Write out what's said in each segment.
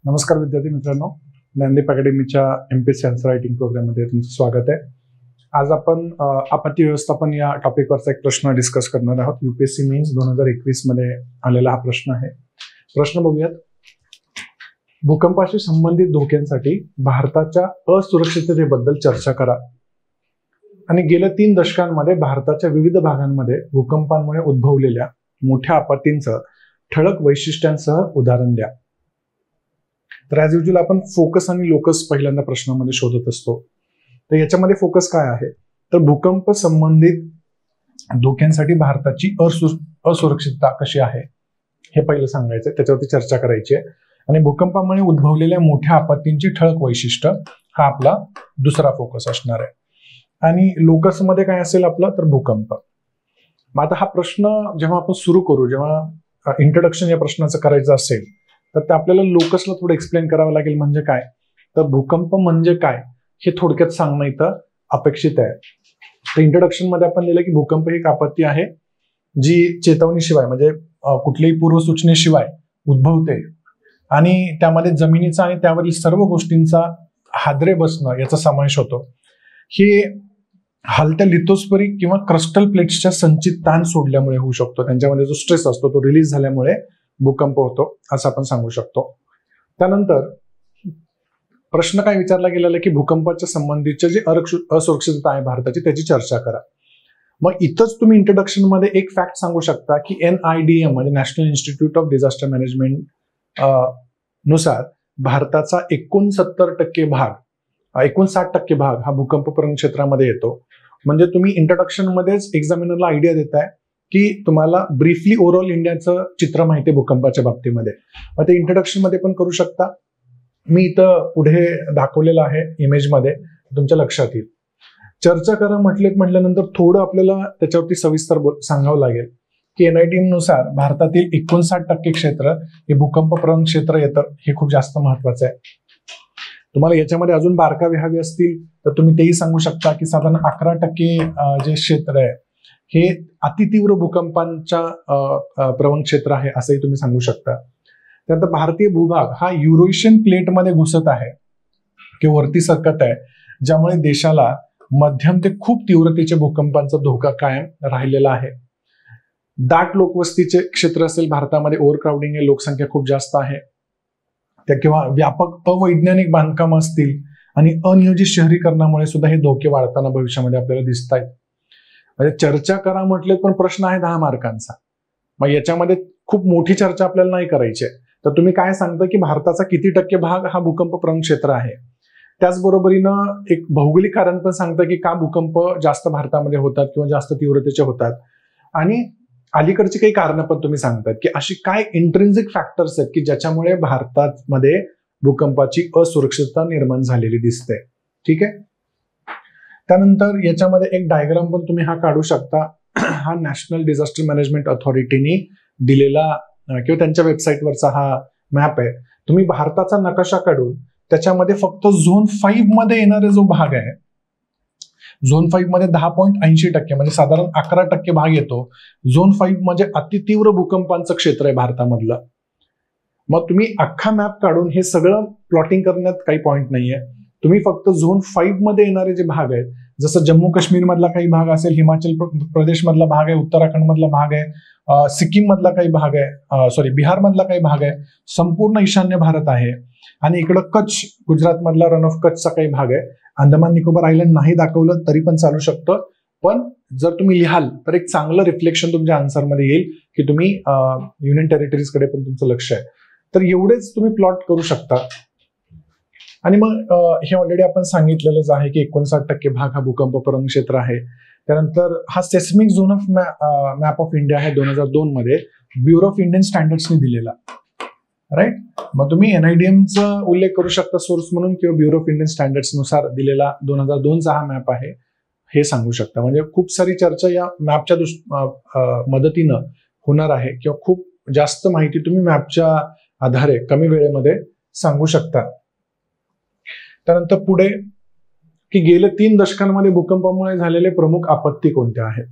नमस्कार विद्यार्थी मित्रांनो, ज्ञानदीप अकॅडमीच्या एमपीएससी आन्सर रायटिंग प्रोग्राममध्ये तुमचं स्वागत आहे. आज आपण आपत्ती व्यवस्थापन या टॉपिकवरचा एक प्रश्न डिस्कस करणार आहोत. यूपीएससी मीन्स 2021 मध्ये आलेला हा प्रश्न आहे. प्रश्न बघूयात. भूकंपाशी संबंधित धोक्यांसाठी भारताच्या असुरक्षिततेबद्दल चर्चा करा आणि गेल्या 3 दशकांमध्ये भारताच्या विविध भागांमध्ये भूकंपांमुळे उद्भवलेल्या मोठ्या आपत्तींचं ठळक वैशिष्ट्यांसह उदाहरण द्या. तर ॲज युज्युअल आपण फोकस आणि लोकस पहिल्यांदा प्रश्नामध्ये शोधत असतो. तर याच्यामध्ये फोकस काय आहे, तर भूकंप संबंधित धोक्यांसाठी भारताची असुरक्षितता कशी आहे हे पहिलं सांगायचं, त्याच्यावरती चर्चा करायची आहे. आणि भूकंपामुळे उद्भवलेल्या मोठ्या आपत्तींची ठळक वैशिष्ट्य हा आपला दुसरा फोकस असणार आहे. आणि लोकसमध्ये काय असेल आपलं, तर भूकंप. मग आता हा प्रश्न जेव्हा आपण सुरू करू, जेव्हा इंट्रोडक्शन या प्रश्नाचं करायचं असेल, तर ते आपल्याला लोकसला थोडं एक्सप्लेन करावं लागेल. म्हणजे काय, तर भूकंप म्हणजे काय हे थोडक्यात सांगणं इथं अपेक्षित आहे. तर इंट्रोडक्शन मध्ये आपण दिलं की भूकंप ही एक आपत्ती आहे जी चेतावणीशिवाय म्हणजे कुठल्याही पूर्वसूचनेशिवाय उद्भवते आणि त्यामध्ये जमिनीचा आणि त्यावरील सर्व गोष्टींचा हादरे बसणं याचा समावेश होतो. हे हलत्या लिथोस्फेरिक किंवा क्रस्टल प्लेट्सच्या संचित ताण सोडल्यामुळे होऊ शकतो. त्यांच्यामध्ये जो स्ट्रेस असतो तो रिलीज झाल्यामुळे भूकंप होतो असं आपण सांगू शकतो. त्यानंतर प्रश्न काय विचारला गेलेला की भूकंपाच्या संबंधीचे जे असुरक्षितता आहे भारताची त्याची चर्चा करा. मग इथंच तुम्ही इंट्रोडक्शन मध्ये एक फॅक्ट सांगू शकता की NIDM म्हणजे national institute of disaster management नुसार भारताचा 69% भाग 59% भाग हा भूकंपप्रवण क्षेत्रामध्ये येतो. म्हणजे तुम्ही इंट्रोडक्शन मध्येच एक्झामिनरला आयडिया देताय की तुम्हाला ब्रीफली ओव्हरऑल इंडियाचं चित्र माहिती आहे भूकंपाच्या बाबतीमध्ये. मग ते इंट्रोडक्शन मध्ये पण करू शकता. मी इथं पुढे दाखवलेलं आहे इमेजमध्ये, तुमच्या लक्षात येईल. चर्चा करा म्हटल्यानंतर थोडं आपल्याला त्याच्यावरती सविस्तर सांगावं लागेल की NIDM नुसार भारतातील 59% क्षेत्र हे भूकंपप्रवण क्षेत्र येतं. हे खूप जास्त महत्वाचं आहे. तुम्हाला याच्यामध्ये अजून बारकावे हवे असतील तर तुम्ही तेही सांगू शकता की साधारण 11% जे क्षेत्र आहे हे अतितीव्र भूकंपांच्या प्रवण क्षेत्र आहे असंही तुम्ही सांगू शकता. त्यानंतर भारतीय भूभाग हा युरोशियन प्लेटमध्ये घुसत आहे किंवा वरती सरकत आहे, ज्यामुळे देशाला मध्यम ते खूप तीव्रतेच्या भूकंपांचा धोका कायम राहिलेला आहे. दाट लोकवस्तीचे क्षेत्र असेल भारतामध्ये, ओव्हरक्राउडिंग आहे, लोकसंख्या खूप जास्त आहे, त्या किंवा व्यापक अवैज्ञानिक बांधकाम असतील आणि अनियोजित शहरीकरणामुळे सुद्धा हे धोके वाढताना भविष्यामध्ये आपल्याला दिसत आहेत. म्हणजे चर्चा करा म्हटले पण प्रश्न आहे 10 मार्कांचा. मग याच्यामध्ये खूप मोठी चर्चा आपल्याला नाही करायची आहे. तर तुम्ही काय सांगता की भारताचा किती टक्के भाग हा भूकंपप्रवण क्षेत्र आहे. त्याचबरोबरीनं एक भौगोलिक कारण पण सांगतं की का भूकंप जास्त भारतामध्ये होतात किंवा जास्त तीव्रतेचे होतात. आणि अलीकडची काही कारणं पण तुम्ही सांगतात की अशी काय इंट्रिन्सिक फॅक्टर्स आहेत की ज्याच्यामुळे भारतामध्ये भूकंपाची असुरक्षितता निर्माण झालेली दिसते. ठीक आहे. त्यानंतर याच्यामध्ये एक डायग्राम पण तुम्ही हा काढू शकता. हा नॅशनल डिझास्टर मॅनेजमेंट अथॉरिटीनी दिलेला किंवा त्यांच्या वेबसाईटवरचा हा मॅप आहे. तुम्ही भारताचा नकाशा काढून त्याच्यामध्ये फक्त झोन 5 मध्ये येणारे जो भाग आहे, झोन 5 मध्ये 10.80% म्हणजे साधारण 11% भाग येतो. झोन 5 म्हणजे अतितीव्र भूकंपांचं क्षेत्र आहे भारतामधलं. मग तुम्ही अख्खा मॅप काढून हे सगळं प्लॉटिंग करण्यात काही पॉईंट नाहीये. तुम्ही फक्त झोन 5 मध्ये येणारे जे भाग आहेत, जसं जम्मू काश्मीर मधला काही भाग असेल, हिमाचल प्रदेश मधला भाग आहे, उत्तराखंड मधला भाग आहे, सिक्कीम मधला काही भाग आहे, बिहार मधला काही भाग आहे, संपूर्ण ईशान्य भारत आहे आणि इकडं कच्छ, गुजरात मधला रन ऑफ कच्छचा काही भाग आहे. अंदमान निकोबार आयलंड नाही दाखवलं तरी पण चालू शकतं. पण जर तुम्ही लिहाल तर एक चांगलं रिफ्लेक्शन तुमच्या आन्सरमध्ये येईल की तुम्ही युनियन टेरिटरीज कडे पण तुमचं लक्ष आहे. तर एवढेच तुम्ही प्लॉट करू शकता. आणि मग हे ऑलरेडी आपण सांगितलेलंच आहे की 59% भाग हा भूकंपप्रवण क्षेत्र आहे. त्यानंतर हा seismic zone of map of India आहे 2002 मध्ये ब्युरो ऑफ इंडियन स्टँडर्ड्सनी दिलेला. राईट. मग तुम्ही NIDMचा उल्लेख करू शकता सोर्स म्हणून किंवा ब्युरो ऑफ इंडियन स्टँडर्ड्स नुसार दिलेला 2002चा हा मॅप आहे हे सांगू शकता. म्हणजे खूप सारी चर्चा या मॅपच्या मदतीनं होणार आहे किंवा खूप जास्त माहिती तुम्ही मॅपच्या आधारे कमी वेळेमध्ये सांगू शकता. त्यानंतर पुढे की गेल्या 3 दशकांमध्ये भूकंपामुळे झालेले प्रमुख आपत्ती कोणत्या आहेत,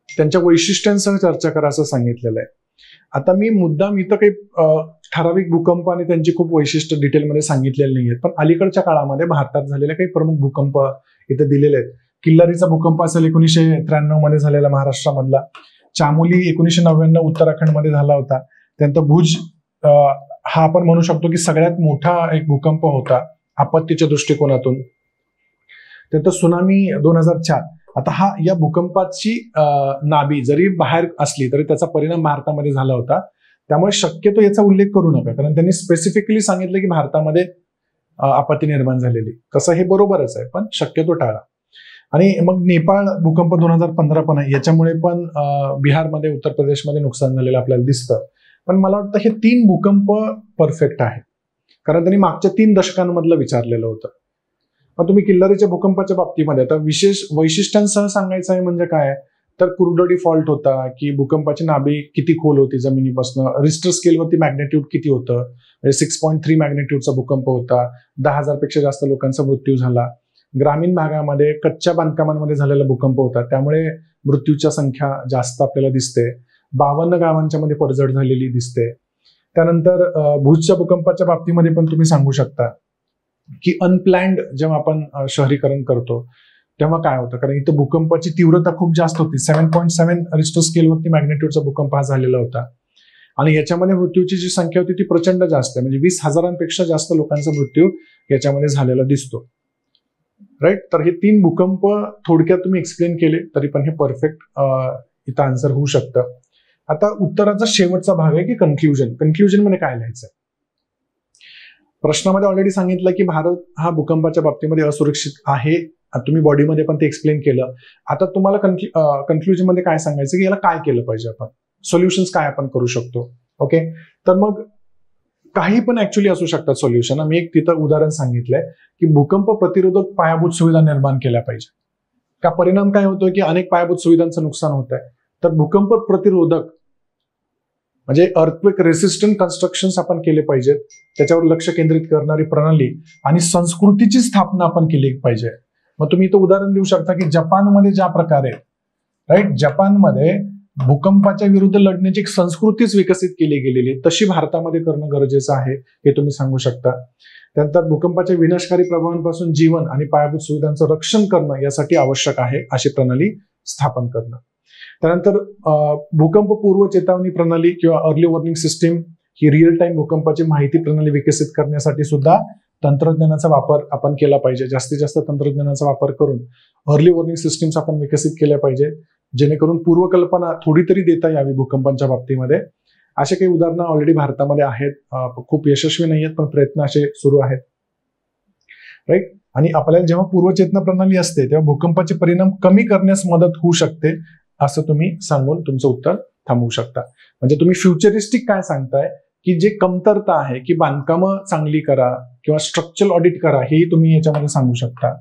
त्यांच्या वैशिष्ट्यांसह चर्चा करा असं सांगितलेलं आहे. आता मी मुद्दाम इथं काही ठराविक भूकंप आणि त्यांची खूप वैशिष्ट्य डिटेलमध्ये सांगितलेली नाही आहेत, पण अलीकडच्या काळामध्ये भारतात झालेले काही प्रमुख भूकंप इथे दिलेले आहेत. किल्लारीचा भूकंप असेल 1993 मध्ये झालेला महाराष्ट्रामधला, चामोली 1999 उत्तराखंडमध्ये झाला होता. त्यानंतर भुज हा आपण म्हणू शकतो की सगळ्यात मोठा एक भूकंप होता आपत्तीच्या दृष्टिकोनातून. त्यानंतर सुनामी 2004. आता या भूकंपाची नाभी जरी बाहेर असली तरी त्याचा परिणाम भारतामध्ये झाला होता, त्यामुळे शक्यतो याचा उल्लेख करू नका, कारण त्यांनी स्पेसिफिकली सांगितलं की भारतामध्ये आपत्ती निर्माण झालेली. तसं हे बरोबरच आहे, पण शक्यतो टाळा. आणि मग नेपाळ भूकंप 2015 पण आहे, याच्यामुळे पण बिहारमध्ये उत्तर प्रदेशमध्ये नुकसान झालेलं आपल्याला दिसतं. पण मला वाटतं हे 3 भूकंप परफेक्ट आहेत, कारण त्यांनी मागच्या 3 दशकांमधलं विचारलेलं होतं. पण तुम्ही किल्लारीच्या भूकंपाच्या बाबतीमध्ये आता विशेष वैशिष्ट्यांसह सांगायचं आहे म्हणजे काय, तर कुर्डोडी फॉल्ट होता, की भूकंपाची नाभी किती खोल होती जमिनीपासून, रिस्टर स्केलवरती मॅग्नेट्यूड किती होतं, म्हणजे 6.3 मॅग्नेट्यूडचा भूकंप होता, 10,000 पेक्षा जास्त लोकांचा मृत्यू झाला. ग्रामीण भागामध्ये कच्च्या बांधकामांमध्ये झालेला भूकंप होता, त्यामुळे मृत्यूच्या संख्या जास्त आपल्याला दिसते. 52 गावांच्या मध्ये पडझड झालेली दिसते. त्यानंतर भुजच्या भूकंपाच्या बाबतीमध्ये पण तुम्ही सांगू शकता की अनप्लॅन्ड जेव्हा आपण शहरीकरण करतो तेव्हा काय होतं, कारण इथं भूकंपाची तीव्रता खूप जास्त होती. 7.7 रिस्टर स्केलवरती मॅग्नेट्यूडचा भूकंप हा झालेला होता, आणि याच्यामध्ये मृत्यूची जी संख्या होती ती प्रचंड जास्त आहे, म्हणजे 20,000पेक्षा जास्त लोकांचा मृत्यू याच्यामध्ये झालेला दिसतो. राईट. तर हे 3 भूकंप थोडक्यात तुम्ही एक्सप्लेन केले तरी पण हे परफेक्ट इथं आन्सर होऊ शकतं. आता उत्तराचा शेवटचा भाग आहे की कन्क्लुजन. कन्क्लुजन मध्ये काय लिहायचं? प्रश्नामध्ये ऑलरेडी सांगितलं की भारत हा भूकंपाच्या बाबतीमध्ये असुरक्षित आहे. तुम्ही बॉडीमध्ये पण ते एक्सप्लेन केलं. आता तुम्हाला कन्क्लुजन मध्ये काय सांगायचं की याला काय केलं पाहिजे, आपण सोल्युशन्स काय आपण करू शकतो. ओके. तर मग काही पण ऍक्च्युअली असू शकतात सोल्युशन. मी एक तिथं उदाहरण सांगितलंय की भूकंप प्रतिरोधक पायाभूत सुविधा निर्माण केल्या पाहिजे. का परिणाम काय होतोय की अनेक पायाभूत सुविधांचं नुकसान होत आहे. तर भूकंप प्रतिरोधक म्हणजे अर्थक्वेक रेसिस्टंट कन्स्ट्रक्शन्स आपण केले पाहिजेत, त्याच्यावर लक्ष केंद्रित करणारी प्रणाली आणि संस्कृतीची स्थापना आपण केली पाहिजे. मग तुम्ही इथं उदाहरण देऊ शकता की जपानमध्ये ज्या प्रकारे राईट जपानमध्ये भूकंपाच्या विरुद्ध लढण्याची एक संस्कृतीच विकसित केली गेलेली, तशी भारतामध्ये करणं गरजेचं आहे हे तुम्ही सांगू शकता. त्यानंतर भूकंपाच्या विनाशकारी प्रभावांपासून जीवन आणि पायाभूत सुविधांचं रक्षण करणं यासाठी आवश्यक आहे अशी प्रणाली स्थापन करणं. त्यानंतर भूकंप पूर्व चेतावणी प्रणाली किंवा अर्ली वॉर्निंग सिस्टीम ही रिअल टाइम भूकंपाची माहिती प्रणाली विकसित करण्यासाठी सुद्धा तंत्रज्ञानाचा वापर आपण केला पाहिजे. जास्तीत जास्त तंत्रज्ञानाचा वापर करून अर्ली वॉर्निंग सिस्टीम्स आपण विकसित केल्या पाहिजे, जेणेकरून पूर्वकल्पना थोडी तरी देता यावी भूकंपाच्या बाबतीमध्ये. असे काही उदाहरणं ऑलरेडी भारतामध्ये आहेत, खूप यशस्वी नाही आहेत पण प्रयत्न असे सुरू आहेत. राईट. आणि आपल्याला जेव्हा पूर्वचेतना प्रणाली असते तेव्हा भूकंपाचे परिणाम कमी करण्यास मदत होऊ शकते असं तुम्ही सांगून तुमचं उत्तर थांबवू शकता. म्हणजे तुम्ही फ्युचरिस्टिक काय सांगताय की जे कमतरता आहे की बांधकामं चांगली करा किंवा स्ट्रक्चरल ऑडिट करा, हेही तुम्ही याच्यामध्ये सांगू शकता.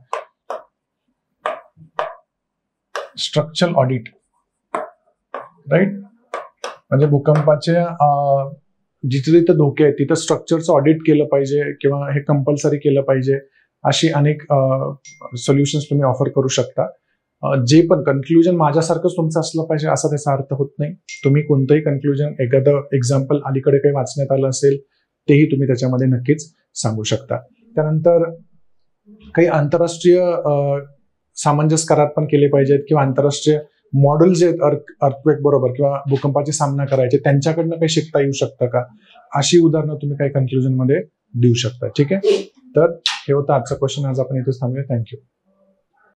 स्ट्रक्चरल ऑडिट राईट, म्हणजे भूकंपाच्या जिथे जिथे धोके आहेत तिथं स्ट्रक्चरचं ऑडिट केलं पाहिजे किंवा हे कंपल्सरी केलं पाहिजे, अशी अनेक सोल्युशन्स तुम्ही ऑफर करू शकता. जे पण कन्क्लुजन माझ्यासारखंच तुमचं असलं पाहिजे असा त्याचा अर्थ होत नाही. तुम्ही कोणतंही कन्क्लुजन, एखादं एक्झाम्पल अलीकडे काही वाचण्यात आलं असेल तेही तुम्ही त्याच्यामध्ये नक्कीच सांगू शकता. त्यानंतर काही आंतरराष्ट्रीय सामंजस्य करार पण केले पाहिजेत किंवा आंतरराष्ट्रीय मॉडेल जे आहेत अर्थक्वेक बरोबर किंवा भूकंपाची सामना करायचे त्यांच्याकडनं काही शिकता येऊ शकतं का, अशी उदाहरणं तुम्ही काही कन्क्लुजन मध्ये देऊ शकता. ठीक आहे. तर हे होतं आजचा क्वेश्चन. आज आपण इथेच थांबूया. थँक्यू.